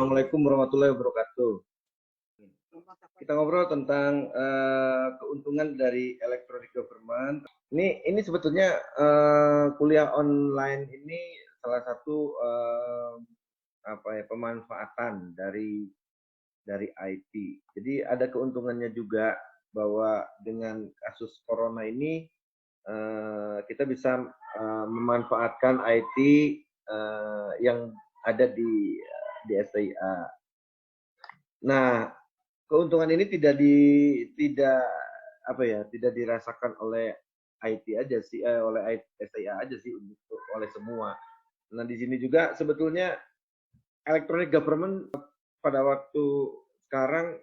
Assalamualaikum warahmatullahi wabarakatuh. Kita ngobrol tentang keuntungan dari electronic government. Ini sebetulnya kuliah online ini salah satu pemanfaatan dari IT. Jadi ada keuntungannya juga bahwa dengan kasus corona ini kita bisa memanfaatkan IT yang ada di STIA. Nah, keuntungan ini tidak dirasakan oleh IT aja sih, oleh STIA aja sih, oleh semua. Nah, di sini juga sebetulnya electronic government pada waktu sekarang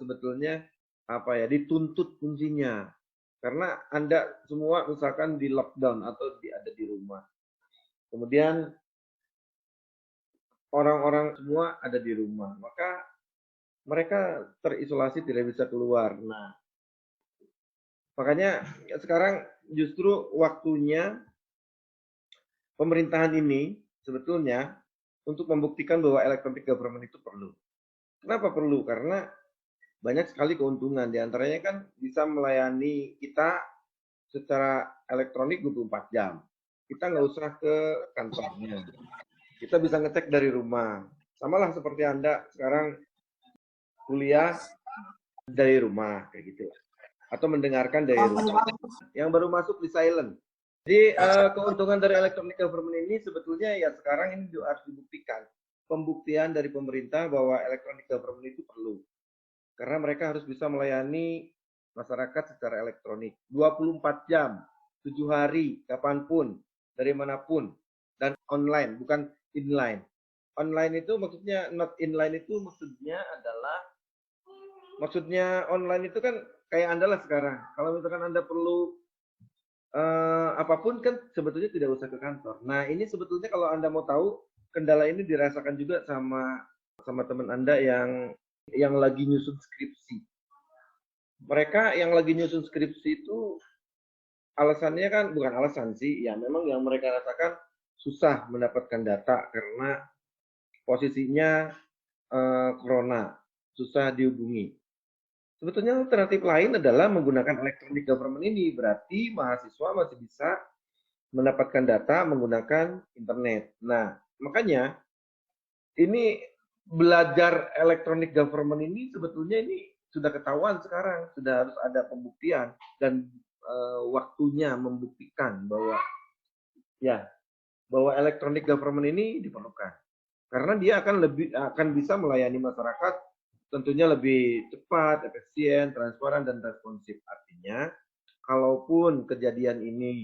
sebetulnya dituntut fungsinya. Karena Anda semua misalkan di lockdown atau ada di rumah. Kemudian orang-orang semua ada di rumah, maka mereka terisolasi, tidak bisa keluar. Nah, makanya sekarang justru waktunya pemerintahan ini sebetulnya untuk membuktikan bahwa electronic government itu perlu. Kenapa perlu? Karena banyak sekali keuntungan. Di antaranya kan bisa melayani kita secara elektronik 24 jam. Kita nggak usah ke kantornya. Kita bisa ngecek dari rumah. Samalah seperti Anda sekarang kuliah dari rumah, kayak gitu. Atau mendengarkan dari rumah. Yang baru masuk di silent. Jadi keuntungan dari electronic government ini sebetulnya ya sekarang ini harus dibuktikan. Pembuktian dari pemerintah bahwa electronic government itu perlu. Karena mereka harus bisa melayani masyarakat secara elektronik. 24 jam, 7 hari, kapanpun, dari manapun. Dan online, bukan inline. Online itu maksudnya, not inline itu maksudnya adalah, maksudnya online itu kan kayak Anda lah sekarang. Kalau misalkan Anda perlu apapun kan sebetulnya tidak usah ke kantor. Nah, ini sebetulnya kalau Anda mau tahu, kendala ini dirasakan juga sama teman Anda yang lagi nyusun skripsi. Mereka yang lagi nyusun skripsi itu alasannya kan bukan alasan sih, ya memang yang mereka rasakan susah mendapatkan data karena posisinya corona, susah dihubungi. Sebetulnya alternatif lain adalah menggunakan electronic government ini, berarti mahasiswa masih bisa mendapatkan data menggunakan internet. Nah, makanya ini belajar electronic government ini sebetulnya ini sudah ketahuan sekarang, sudah harus ada pembuktian dan waktunya membuktikan bahwa electronic government ini diperlukan. Karena dia akan bisa melayani masyarakat tentunya lebih cepat, efisien, transparan, dan responsif. Artinya, kalaupun kejadian ini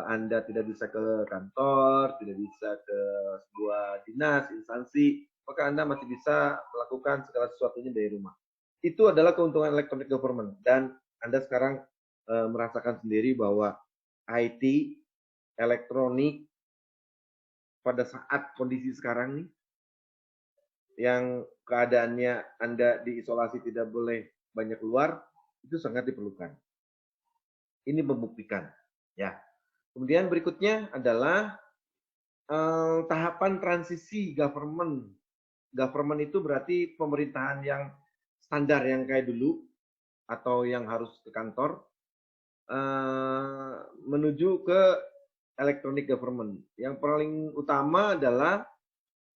Anda tidak bisa ke kantor, tidak bisa ke sebuah dinas, instansi, maka Anda masih bisa melakukan segala sesuatunya dari rumah. Itu adalah keuntungan electronic government. Dan Anda sekarang merasakan sendiri bahwa IT, elektronik, pada saat kondisi sekarang nih, yang keadaannya Anda diisolasi tidak boleh banyak keluar, itu sangat diperlukan. Ini membuktikan. Ya. Kemudian berikutnya adalah tahapan transisi government. Government itu berarti pemerintahan yang standar yang kayak dulu atau yang harus ke kantor menuju ke electronic government. Yang paling utama adalah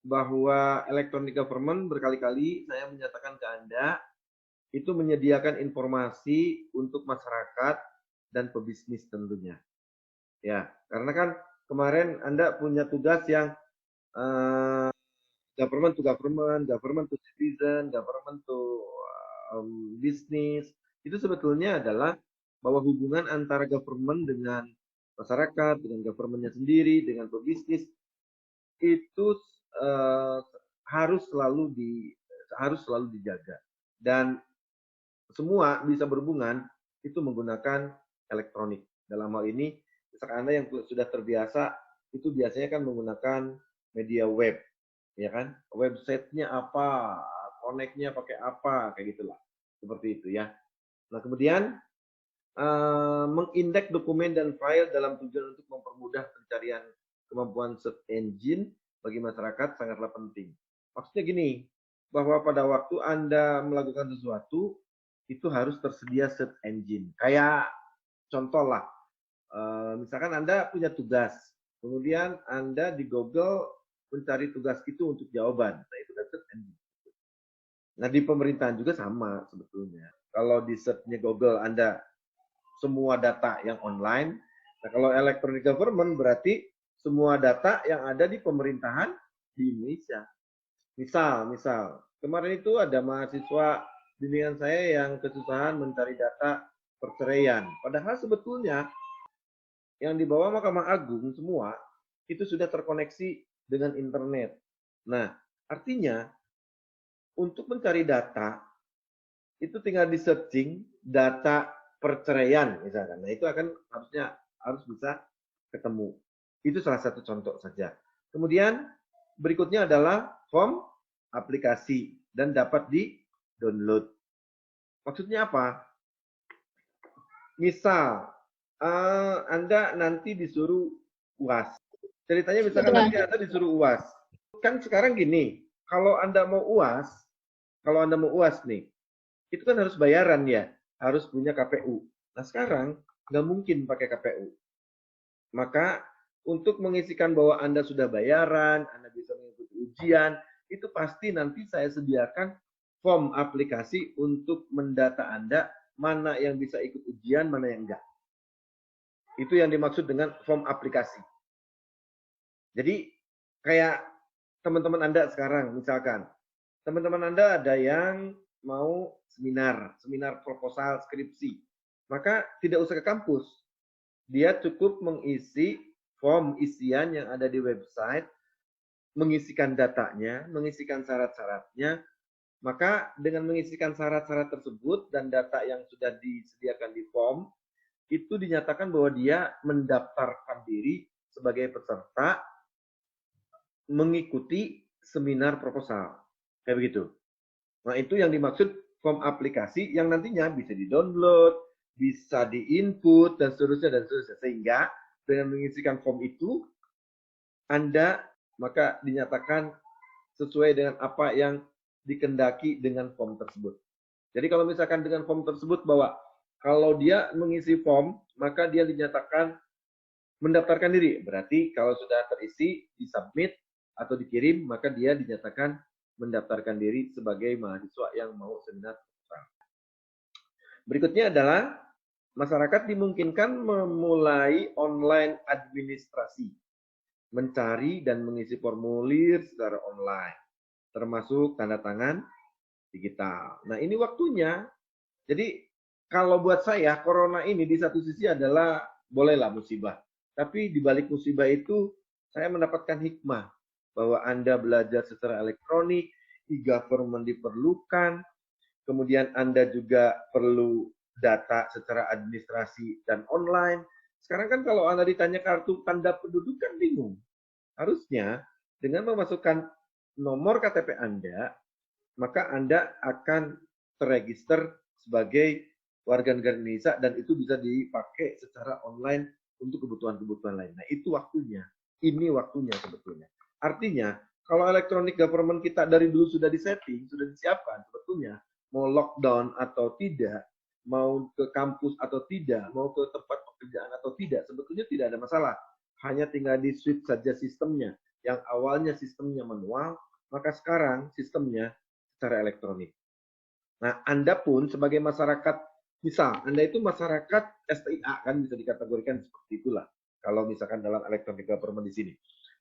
bahwa electronic government berkali-kali saya menyatakan ke Anda itu menyediakan informasi untuk masyarakat dan pebisnis tentunya. Ya, karena kan kemarin Anda punya tugas yang government to government, government to citizen, government to business. Itu sebetulnya adalah bahwa hubungan antara government dengan masyarakat, dengan governmentnya sendiri, dengan pebisnis itu harus selalu dijaga dan semua bisa berhubungan itu menggunakan elektronik. Dalam hal ini, misalkan Anda yang sudah terbiasa itu biasanya kan menggunakan media web, ya kan? Websitenya apa, connect-nya pakai apa, kayak gitulah, seperti itu ya. Nah kemudian mengindeks dokumen dan file dalam tujuan untuk mempermudah pencarian kemampuan search engine bagi masyarakat sangatlah penting. Maksudnya gini, bahwa pada waktu Anda melakukan sesuatu, itu harus tersedia search engine. Kayak contoh lah, misalkan Anda punya tugas, kemudian Anda di Google mencari tugas itu untuk jawaban. Nah, itu kan search engine. Nah, di pemerintahan juga sama sebetulnya. Kalau di search-nya Google Anda semua data yang online, nah kalau electronic government berarti semua data yang ada di pemerintahan di Indonesia. Misal, kemarin itu ada mahasiswa bimbingan saya yang kesusahan mencari data perceraian. Padahal sebetulnya yang di bawah Mahkamah Agung semua itu sudah terkoneksi dengan internet. Nah, artinya untuk mencari data itu tinggal di searching data perceraian misalkan. Nah, itu akan harus bisa ketemu. Itu salah satu contoh saja. Kemudian berikutnya adalah form aplikasi dan dapat di-download. Maksudnya apa? Misal Anda nanti disuruh UAS. Ceritanya misalkan nanti Anda disuruh UAS. Kan sekarang gini, kalau Anda mau UAS nih, itu kan harus bayaran ya, harus punya KPU. Nah sekarang nggak mungkin pakai KPU. Maka untuk mengisikan bahwa Anda sudah bayaran, Anda bisa mengikuti ujian, itu pasti nanti saya sediakan form aplikasi untuk mendata Anda mana yang bisa ikut ujian, mana yang enggak. Itu yang dimaksud dengan form aplikasi. Jadi kayak teman-teman Anda sekarang, misalkan teman-teman Anda ada yang mau seminar proposal skripsi, maka tidak usah ke kampus. Dia cukup mengisi form isian yang ada di website, mengisikan datanya, mengisikan syarat-syaratnya, maka dengan mengisikan syarat-syarat tersebut dan data yang sudah disediakan di form, itu dinyatakan bahwa dia mendaftarkan diri sebagai peserta mengikuti seminar proposal. Kayak begitu. Nah, itu yang dimaksud form aplikasi yang nantinya bisa di-download, bisa di-input, dan seterusnya, dan seterusnya. Sehingga dengan mengisikan form itu, Anda maka dinyatakan sesuai dengan apa yang dikendaki dengan form tersebut. Jadi kalau misalkan dengan form tersebut bahwa kalau dia mengisi form, maka dia dinyatakan mendaftarkan diri. Berarti kalau sudah terisi, disubmit atau dikirim, maka dia dinyatakan mendaftarkan diri sebagai mahasiswa yang mau seminar. Berikutnya adalah masyarakat dimungkinkan memulai online administrasi, mencari dan mengisi formulir secara online, termasuk tanda tangan digital. Nah, ini waktunya. Jadi kalau buat saya, corona ini di satu sisi adalah bolehlah musibah. Tapi di balik musibah itu, saya mendapatkan hikmah bahwa Anda belajar secara elektronik, e-government diperlukan, kemudian Anda juga perlu data secara administrasi dan online. Sekarang kan kalau Anda ditanya kartu tanda penduduk kan bingung. Harusnya dengan memasukkan nomor KTP Anda, maka Anda akan terregister sebagai warga negara Indonesia dan itu bisa dipakai secara online untuk kebutuhan-kebutuhan lain. Nah, itu waktunya. Ini waktunya sebetulnya. Artinya, kalau electronic government kita dari dulu sudah disetting, sudah disiapkan, sebetulnya mau lockdown atau tidak, mau ke kampus atau tidak, mau ke tempat pekerjaan atau tidak, sebetulnya tidak ada masalah. Hanya tinggal di switch saja sistemnya. Yang awalnya sistemnya manual, maka sekarang sistemnya secara elektronik. Nah, Anda pun sebagai masyarakat, misal Anda itu masyarakat STIA kan bisa dikategorikan seperti itulah. Kalau misalkan dalam electronic government di sini.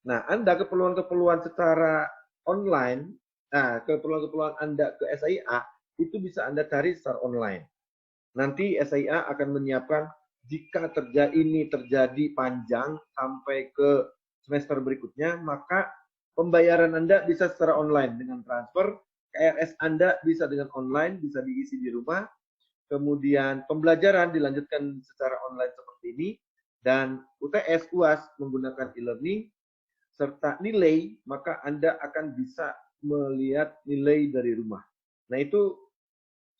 Nah, Anda keperluan-keperluan secara online, nah keperluan-keperluan Anda ke SIA itu bisa Anda cari secara online. Nanti SIA akan menyiapkan jika ini terjadi panjang sampai ke semester berikutnya, maka pembayaran Anda bisa secara online dengan transfer, KRS Anda bisa dengan online, bisa diisi di rumah, kemudian pembelajaran dilanjutkan secara online seperti ini, dan UTS, UAS menggunakan e-learning, serta nilai, maka Anda akan bisa melihat nilai dari rumah. Nah, itu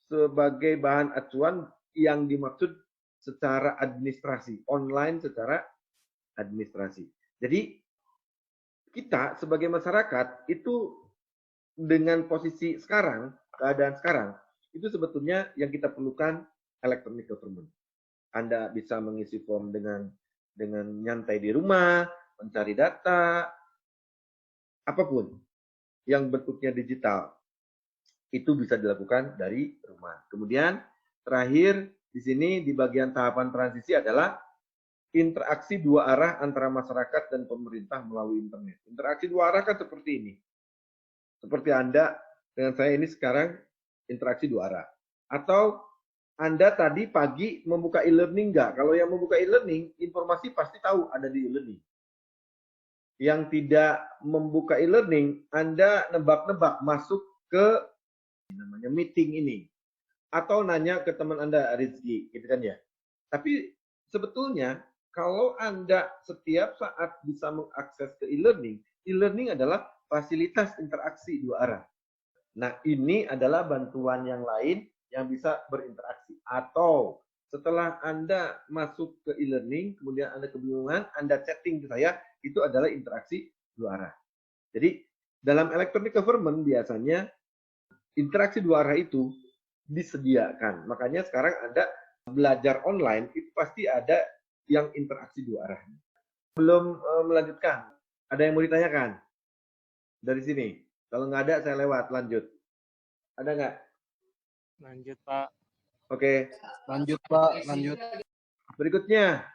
sebagai bahan acuan yang dimaksud secara administrasi, online secara administrasi. Jadi kita sebagai masyarakat itu dengan posisi sekarang, keadaan sekarang, itu sebetulnya yang kita perlukan electronic government. Anda bisa mengisi form dengan nyantai di rumah, mencari data, apapun yang bentuknya digital, itu bisa dilakukan dari rumah. Kemudian terakhir di sini di bagian tahapan transisi adalah interaksi dua arah antara masyarakat dan pemerintah melalui internet. Interaksi dua arah kan seperti ini. Seperti Anda dengan saya ini sekarang interaksi dua arah. Atau Anda tadi pagi membuka e-learning enggak? Kalau yang membuka e-learning, informasi pasti tahu ada di e-learning. Yang tidak membuka e-learning, Anda nebak-nebak masuk ke namanya meeting ini. Atau nanya ke teman Anda, Rizky, gitu kan ya. Tapi sebetulnya kalau Anda setiap saat bisa mengakses ke e-learning adalah fasilitas interaksi dua arah. Nah, ini adalah bantuan yang lain yang bisa berinteraksi. Atau setelah Anda masuk ke e-learning, kemudian Anda kebingungan, Anda chatting ke saya, itu adalah interaksi dua arah. Jadi, dalam electronic government biasanya interaksi dua arah itu disediakan. Makanya sekarang Anda belajar online itu pasti ada yang interaksi dua arah. Belum melanjutkan, ada yang mau ditanyakan dari sini? Kalau nggak ada, saya lewat, lanjut. Ada nggak? Lanjut, Pak. Oke. Lanjut, Pak. Lanjut. Berikutnya,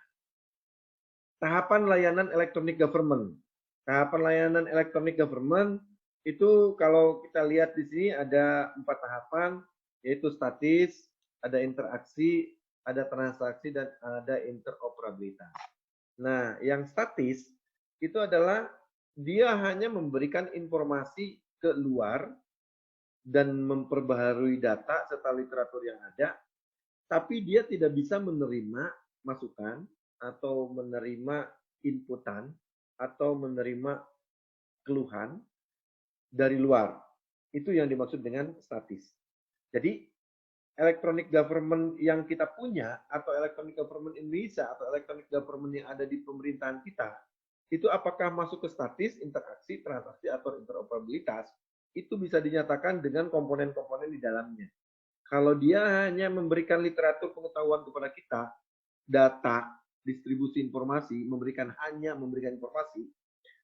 tahapan layanan electronic government. Tahapan layanan electronic government itu kalau kita lihat di sini ada 4 tahapan, yaitu statis, ada interaksi, ada transaksi, dan ada interoperabilitas. Nah, yang statis itu adalah dia hanya memberikan informasi ke luar dan memperbaharui data serta literatur yang ada, tapi dia tidak bisa menerima masukan atau menerima inputan atau menerima keluhan dari luar. Itu yang dimaksud dengan statis. Jadi electronic government yang kita punya atau electronic government Indonesia atau electronic government yang ada di pemerintahan kita, itu apakah masuk ke statis, interaksi, transaksi, atau interoperabilitas, itu bisa dinyatakan dengan komponen-komponen di dalamnya. Kalau dia hanya memberikan literatur pengetahuan kepada kita, data, distribusi informasi, hanya memberikan informasi,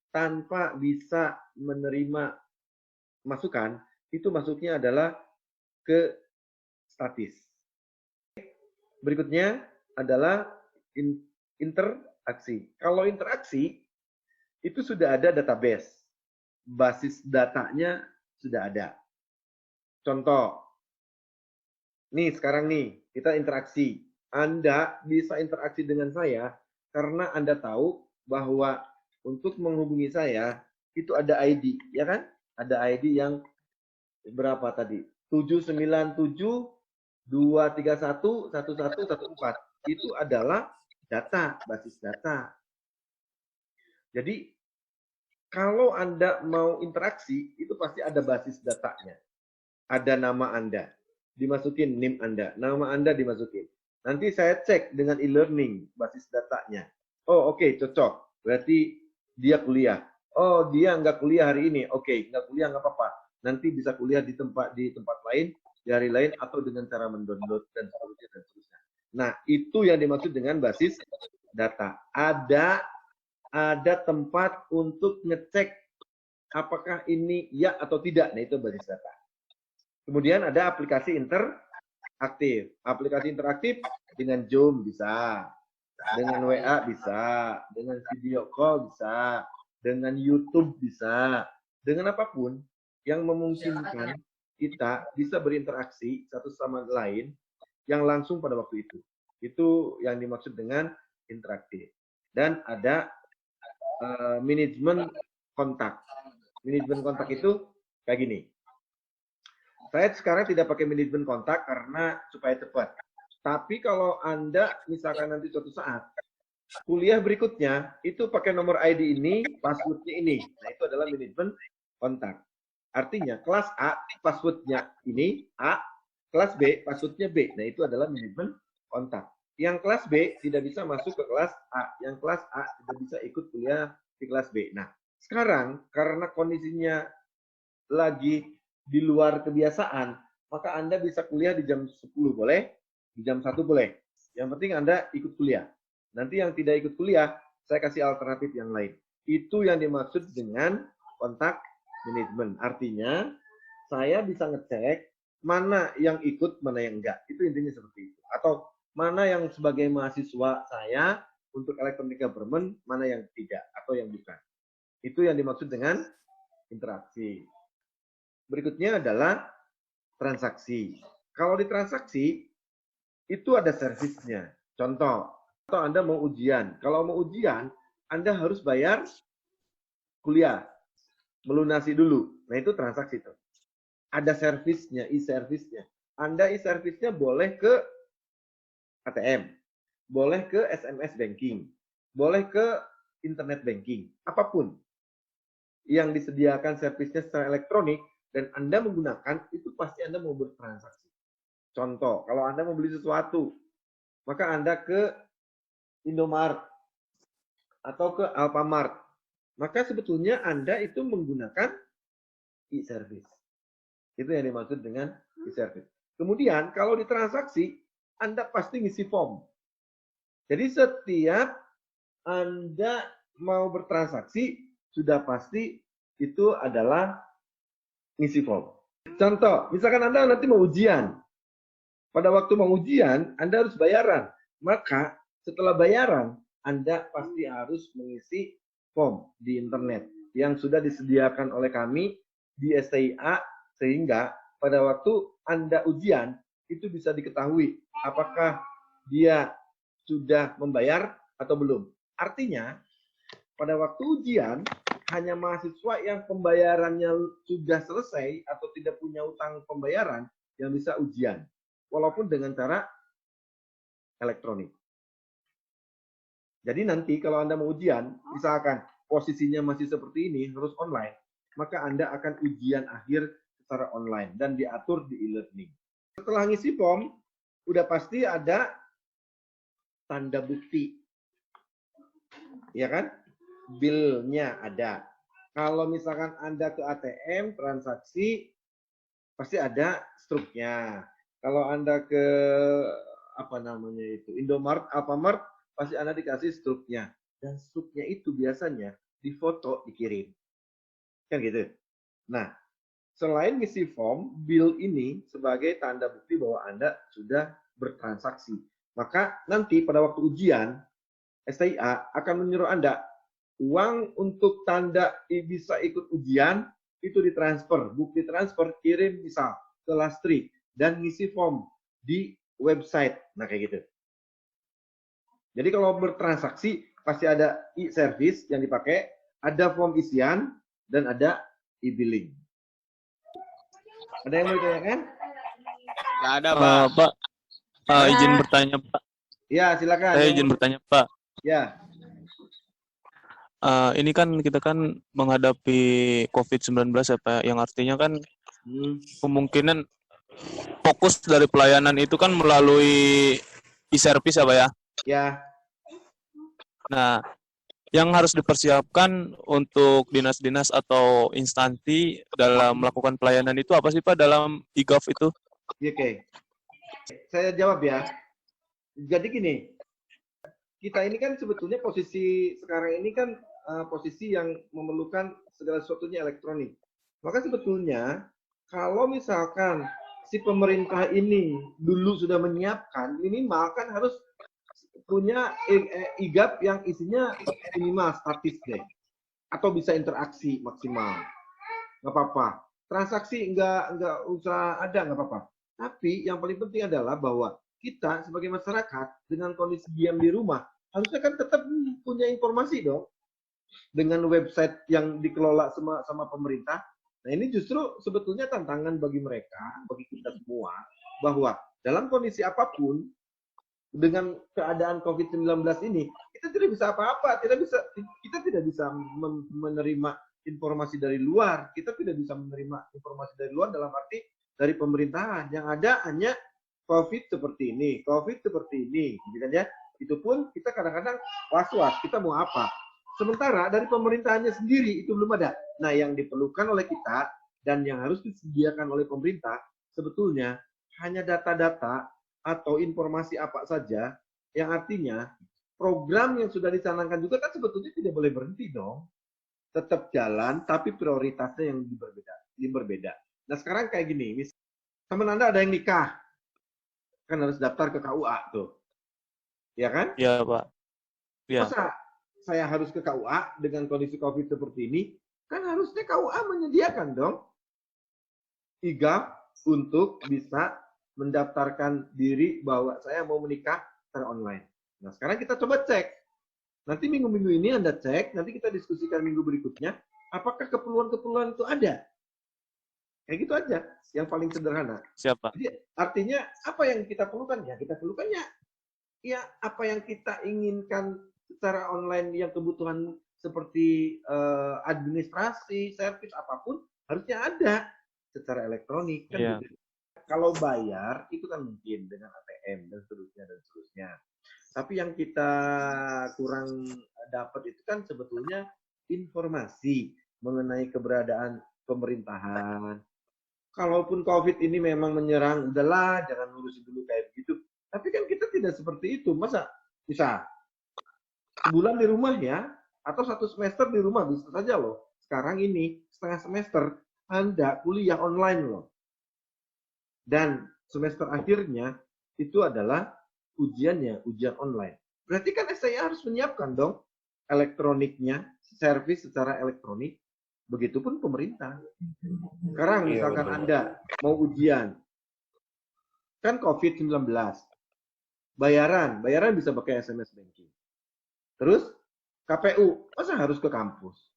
tanpa bisa menerima masukan, itu masuknya adalah ke statis. Berikutnya adalah interaksi. Kalau interaksi, itu sudah ada database. Basis datanya sudah ada. Contoh, nih sekarang nih, kita interaksi. Anda bisa interaksi dengan saya karena Anda tahu bahwa untuk menghubungi saya, itu ada ID, ya kan? Ada ID yang berapa tadi? 797-231-1114. Itu adalah data, basis data. Jadi, kalau Anda mau interaksi, itu pasti ada basis datanya. Ada nama Anda. Dimasukin NIM Anda. Nama Anda dimasukin. Nanti saya cek dengan e-learning, basis datanya. Oh, oke, cocok. Berarti dia kuliah. Oh, dia nggak kuliah hari ini. Oke, nggak kuliah nggak apa-apa. Nanti bisa kuliah di tempat lain, di hari lain, atau dengan cara mendownload, dan seterusnya. Nah, itu yang dimaksud dengan basis data. Ada tempat untuk ngecek apakah ini ya atau tidak. Nah, itu basis data. Kemudian ada aplikasi interaktif. Aplikasi interaktif dengan Zoom bisa, dengan WA bisa, dengan video call bisa, dengan YouTube bisa, dengan apapun yang memungkinkan kita bisa berinteraksi satu sama lain yang langsung pada waktu itu. Itu yang dimaksud dengan interaktif. Dan ada manajemen kontak. Manajemen kontak itu kayak gini. Saya sekarang tidak pakai manajemen kontak karena supaya cepat. Tapi kalau Anda misalkan nanti suatu saat kuliah berikutnya itu pakai nomor ID ini, passwordnya ini. Nah, itu adalah manajemen kontak. Artinya kelas A passwordnya ini A, kelas B passwordnya B. Nah, itu adalah manajemen kontak. Yang kelas B tidak bisa masuk ke kelas A, yang kelas A tidak bisa ikut kuliah di kelas B. Nah, sekarang karena kondisinya lagi di luar kebiasaan, maka Anda bisa kuliah di jam 10 boleh, di jam 1 boleh. Yang penting Anda ikut kuliah. Nanti yang tidak ikut kuliah, saya kasih alternatif yang lain. Itu yang dimaksud dengan kontak manajemen. Artinya, saya bisa ngecek mana yang ikut, mana yang enggak. Itu intinya seperti itu. Atau mana yang sebagai mahasiswa saya untuk electronic government, mana yang tidak atau yang bukan. Itu yang dimaksud dengan interaksi. Berikutnya adalah transaksi. Kalau di transaksi, itu ada servisnya. Contoh, atau Anda mau ujian. Kalau mau ujian, Anda harus bayar kuliah. Melunasi dulu. Nah, itu transaksi tuh. Ada servisnya, e-servisnya. Anda e-servisnya boleh ke ATM, boleh ke SMS banking, boleh ke internet banking, apapun yang disediakan servisnya secara elektronik dan Anda menggunakan, itu pasti Anda mau bertransaksi. Contoh, kalau Anda mau beli sesuatu, maka Anda ke Indomaret atau ke Alfamart, maka sebetulnya Anda itu menggunakan e-service. Itu yang dimaksud dengan e-service. Kemudian, kalau di transaksi, Anda pasti ngisi form. Jadi setiap Anda mau bertransaksi, sudah pasti itu adalah ngisi form. Contoh, misalkan Anda nanti mau ujian. Pada waktu mau ujian, Anda harus bayaran. Maka setelah bayaran, Anda pasti harus mengisi form di internet yang sudah disediakan oleh kami di STIA, sehingga pada waktu Anda ujian, itu bisa diketahui apakah dia sudah membayar atau belum. Artinya, pada waktu ujian, hanya mahasiswa yang pembayarannya sudah selesai atau tidak punya utang pembayaran yang bisa ujian. Walaupun dengan cara elektronik. Jadi nanti kalau Anda mau ujian, misalkan posisinya masih seperti ini, harus online, maka Anda akan ujian akhir secara online dan diatur di e-learning. Setelah ngisi form, udah pasti ada tanda bukti. Ya kan? Bill-nya ada. Kalau misalkan Anda ke ATM, transaksi, pasti ada struknya. Kalau Anda ke Indomaret, Alfamart, pasti Anda dikasih struknya. Dan struknya itu biasanya difoto, dikirim. Kan gitu. Nah, selain ngisi form, bill ini sebagai tanda bukti bahwa Anda sudah bertransaksi. Maka nanti pada waktu ujian, STIA akan menyuruh Anda uang untuk tanda bisa ikut ujian itu ditransfer, bukti transfer kirim misal ke Lastri dan ngisi form di website. Nah kayak gitu. Jadi kalau bertransaksi pasti ada e-service yang dipakai, ada form isian dan ada e-billing. Ada yang mau ditanyakan? Nggak ada, Pak. Pak, izin bertanya, Pak. Ya, silakan. Saya izin bertanya, Pak. Ya. Ini kan kita kan menghadapi COVID-19 ya, Pak. Yang artinya kan kemungkinan fokus dari pelayanan itu kan melalui e-service ya, Pak ya. Ya. Nah, yang harus dipersiapkan untuk dinas-dinas atau instansi dalam melakukan pelayanan itu apa sih, Pak, dalam e-gov itu? Oke. Saya jawab ya. Jadi gini, kita ini kan sebetulnya posisi sekarang ini kan posisi yang memerlukan segala sesuatunya elektronik. Maka sebetulnya kalau misalkan si pemerintah ini dulu sudah menyiapkan, minimal kan harus punya e-gov yang isinya minimal statis deh. Atau bisa interaksi maksimal. Nggak apa-apa. Transaksi nggak usah ada, nggak apa-apa. Tapi yang paling penting adalah bahwa kita sebagai masyarakat dengan kondisi diam di rumah, harusnya kan tetap punya informasi dong. Dengan website yang dikelola sama pemerintah. Nah ini justru sebetulnya tantangan bagi mereka, bagi kita semua, bahwa dalam kondisi apapun, dengan keadaan COVID-19 ini, kita tidak bisa apa-apa, kita tidak bisa menerima informasi dari luar, kita tidak bisa menerima informasi dari luar dalam arti dari pemerintahan. Yang ada hanya COVID seperti ini, gitu kan ya. Itu pun kita kadang-kadang was-was, kita mau apa. Sementara dari pemerintahannya sendiri itu belum ada. Nah, yang diperlukan oleh kita Dan yang harus disediakan oleh pemerintah sebetulnya hanya data-data atau informasi apa saja yang artinya program yang sudah dicanangkan juga kan sebetulnya tidak boleh berhenti dong. Tetap jalan, tapi prioritasnya yang berbeda. Nah sekarang kayak gini, teman Anda ada yang nikah, kan harus daftar ke KUA tuh. Ya kan? Iya, Pak. Iya. Masa saya harus ke KUA dengan kondisi COVID seperti ini? Kan harusnya KUA menyediakan dong IGAF untuk bisa mendaftarkan diri bahwa saya mau menikah secara online. Nah, sekarang kita coba cek. Nanti minggu-minggu ini Anda cek, nanti kita diskusikan minggu berikutnya, apakah keperluan-keperluan itu ada? Kayak gitu aja, yang paling sederhana. Siapa? Jadi artinya apa yang kita perlukan? Ya kita perlukannya. Ya apa yang kita inginkan secara online yang kebutuhan seperti administrasi, servis apapun harusnya ada secara elektronik kan Iya. gitu. Kalau bayar itu kan mungkin dengan ATM dan seterusnya. Tapi yang kita kurang dapat itu kan sebetulnya informasi mengenai keberadaan pemerintahan. Kalaupun COVID ini memang menyerang, udahlah jangan ngurusin dulu kayak begitu. Tapi kan kita tidak seperti itu. Masa bisa sebulan di rumah ya, atau 1 semester di rumah bisa saja loh. Sekarang ini setengah semester Anda kuliah online loh. Dan semester akhirnya itu adalah ujiannya, ujian online. Berarti kan STIA harus menyiapkan dong elektroniknya, servis secara elektronik. Begitupun pemerintah. Sekarang misalkan Anda mau ujian, kan COVID-19. Bayaran bisa pakai SMS banking. Terus KPU, masa harus ke kampus?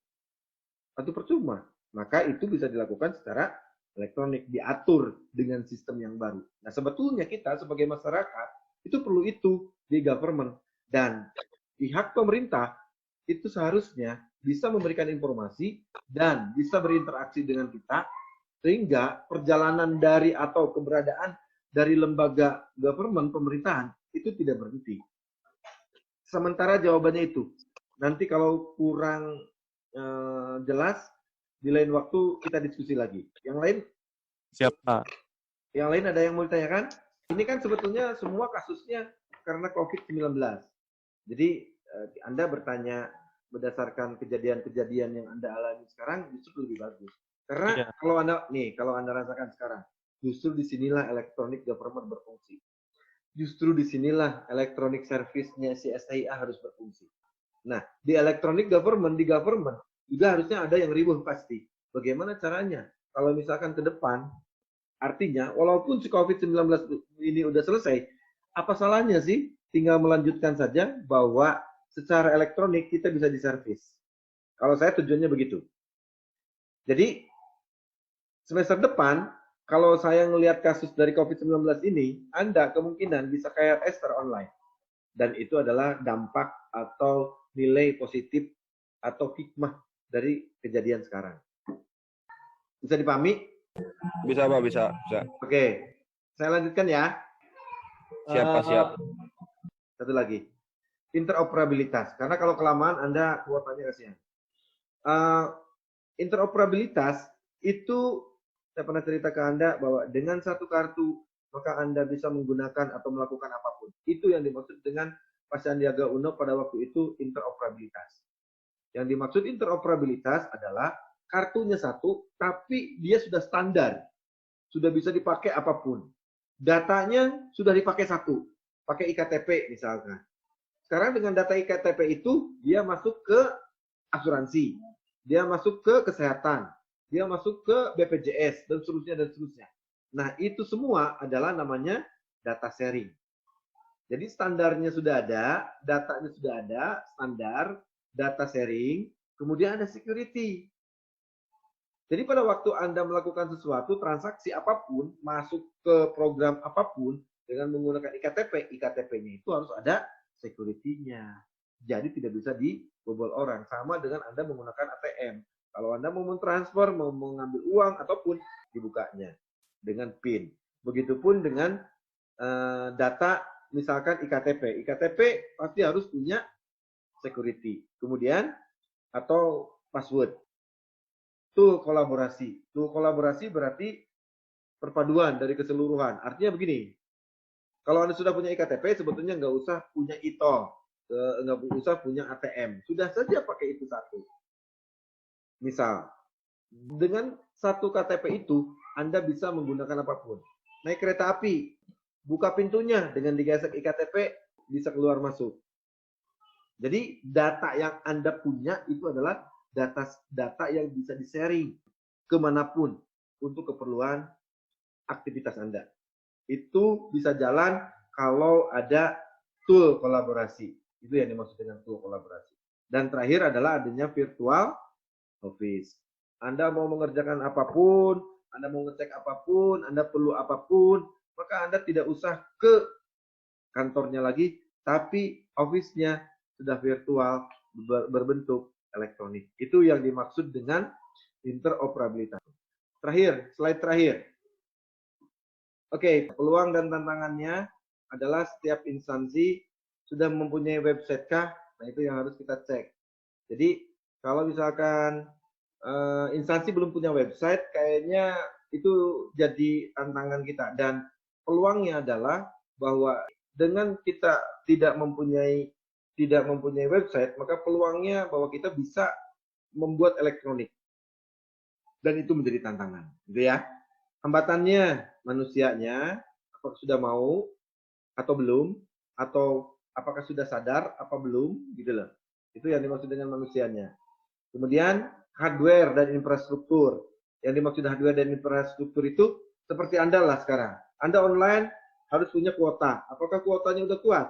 Atau percuma? Maka itu bisa dilakukan secara elektronik, diatur dengan sistem yang baru. Nah sebetulnya kita sebagai masyarakat itu perlu itu di government. Dan pihak pemerintah itu seharusnya bisa memberikan informasi dan bisa berinteraksi dengan kita sehingga perjalanan dari atau keberadaan dari lembaga government pemerintahan itu tidak berhenti. Sementara jawabannya itu. Nanti kalau kurang jelas di lain waktu kita diskusi lagi. Yang lain? Siapa? Yang lain ada yang mau ditanyakan? Ini kan sebetulnya semua kasusnya karena COVID-19. Jadi Anda bertanya berdasarkan kejadian-kejadian yang Anda alami sekarang justru lebih bagus. Karena kalau Anda rasakan sekarang, justru disinilah elektronik government berfungsi. Justru disinilah elektronik service-nya si STIA harus berfungsi. Nah, di elektronik government, di government juga harusnya ada yang ribuh pasti. Bagaimana caranya? Kalau misalkan ke depan, artinya walaupun si COVID-19 ini udah selesai, apa salahnya sih tinggal melanjutkan saja bahwa secara elektronik kita bisa diservis. Kalau saya tujuannya begitu. Jadi semester depan, kalau saya melihat kasus dari COVID-19 ini, Anda kemungkinan bisa KRS secara online. Dan itu adalah dampak atau nilai positif atau hikmah dari kejadian sekarang. Bisa dipahami? Bisa, Pak, bisa. Oke, saya lanjutkan ya. Siap. Satu lagi. Interoperabilitas. Karena kalau kelamaan Anda kuotanya kasihan. Interoperabilitas itu saya pernah cerita ke Anda bahwa dengan satu kartu maka Anda bisa menggunakan atau melakukan apapun. Itu yang dimaksud dengan Pak Sandiaga Uno pada waktu itu interoperabilitas. Yang dimaksud interoperabilitas adalah kartunya satu, tapi dia sudah standar. Sudah bisa dipakai apapun. Datanya sudah dipakai satu. Pakai IKTP misalkan. Sekarang dengan data IKTP itu, dia masuk ke asuransi. Dia masuk ke kesehatan. Dia masuk ke BPJS, dan seterusnya. Nah, itu semua adalah namanya data sharing. Jadi standarnya sudah ada, datanya sudah ada, standar, data sharing, kemudian ada security. Jadi pada waktu Anda melakukan sesuatu, transaksi apapun, masuk ke program apapun, dengan menggunakan IKTP, IKTP-nya itu harus ada security-nya. Jadi tidak bisa dibobol orang. Sama dengan Anda menggunakan ATM. Kalau Anda mau mentransfer, mau mengambil uang, ataupun dibukanya dengan PIN. Begitupun dengan data, misalkan IKTP. IKTP pasti harus punya security. Kemudian, atau password. tool kolaborasi. Tool kolaborasi berarti perpaduan dari keseluruhan. Artinya begini, kalau Anda sudah punya IKTP, sebetulnya nggak usah punya e-tol, nggak usah punya ATM. Sudah saja pakai itu satu. Misal, dengan satu KTP itu, Anda bisa menggunakan apapun. Naik kereta api, buka pintunya dengan digesek IKTP, bisa keluar masuk. Jadi data yang Anda punya itu adalah data yang bisa di-sharing kemanapun untuk keperluan aktivitas Anda. Itu bisa jalan kalau ada tool kolaborasi. Itu yang dimaksud dengan tool kolaborasi. Dan terakhir adalah adanya virtual office. Anda mau mengerjakan apapun, Anda mau ngecek apapun, Anda perlu apapun, maka Anda tidak usah ke kantornya lagi, tapi office-nya sudah virtual, berbentuk elektronik. Itu yang dimaksud dengan interoperabilitas. Terakhir, slide terakhir. Oke, peluang dan tantangannya adalah setiap instansi sudah mempunyai website kah? Nah, itu yang harus kita cek. Jadi, kalau misalkan instansi belum punya website, kayaknya itu jadi tantangan kita. Dan peluangnya adalah bahwa dengan kita tidak mempunyai website, maka peluangnya bahwa kita bisa membuat elektronik. Dan itu menjadi tantangan, gitu ya. Hambatannya manusianya, apakah sudah mau atau belum, atau apakah sudah sadar apa belum, gitu loh. Itu yang dimaksud dengan manusianya. Kemudian hardware dan infrastruktur. Yang dimaksud hardware dan infrastruktur itu seperti Anda lah sekarang. Anda online harus punya kuota. Apakah kuotanya udah kuat?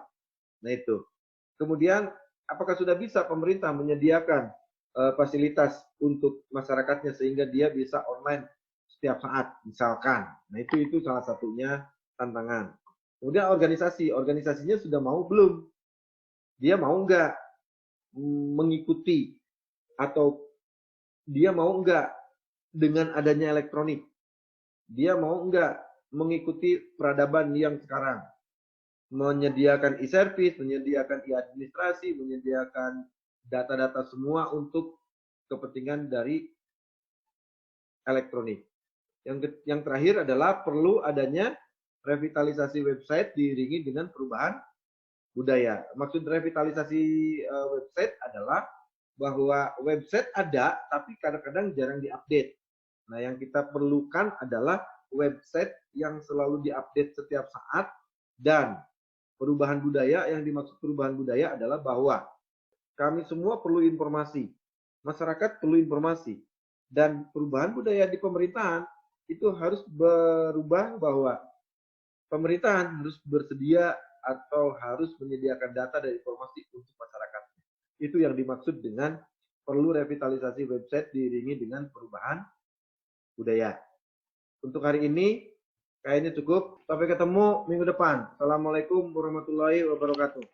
Nah itu. Kemudian apakah sudah bisa pemerintah menyediakan fasilitas untuk masyarakatnya sehingga dia bisa online setiap saat misalkan. Nah itu salah satunya tantangan. Kemudian organisasinya sudah mau belum? Dia mau enggak mengikuti atau dia mau enggak dengan adanya elektronik? Dia mau enggak mengikuti peradaban yang sekarang? Menyediakan e-service, menyediakan e-administrasi, menyediakan data-data semua untuk kepentingan dari elektronik. Yang terakhir adalah perlu adanya revitalisasi website diiringi dengan perubahan budaya. Maksud revitalisasi website adalah bahwa website ada, tapi kadang-kadang jarang diupdate. Nah, yang kita perlukan adalah website yang selalu diupdate setiap saat. Dan perubahan budaya, yang dimaksud perubahan budaya adalah bahwa kami semua perlu informasi. Masyarakat perlu informasi. Dan perubahan budaya di pemerintahan itu harus berubah bahwa pemerintahan harus bersedia atau harus menyediakan data dan informasi untuk masyarakat. Itu yang dimaksud dengan perlu revitalisasi website diiringi dengan perubahan budaya. Untuk hari ini kayaknya cukup. Sampai ketemu minggu depan. Assalamualaikum warahmatullahi wabarakatuh.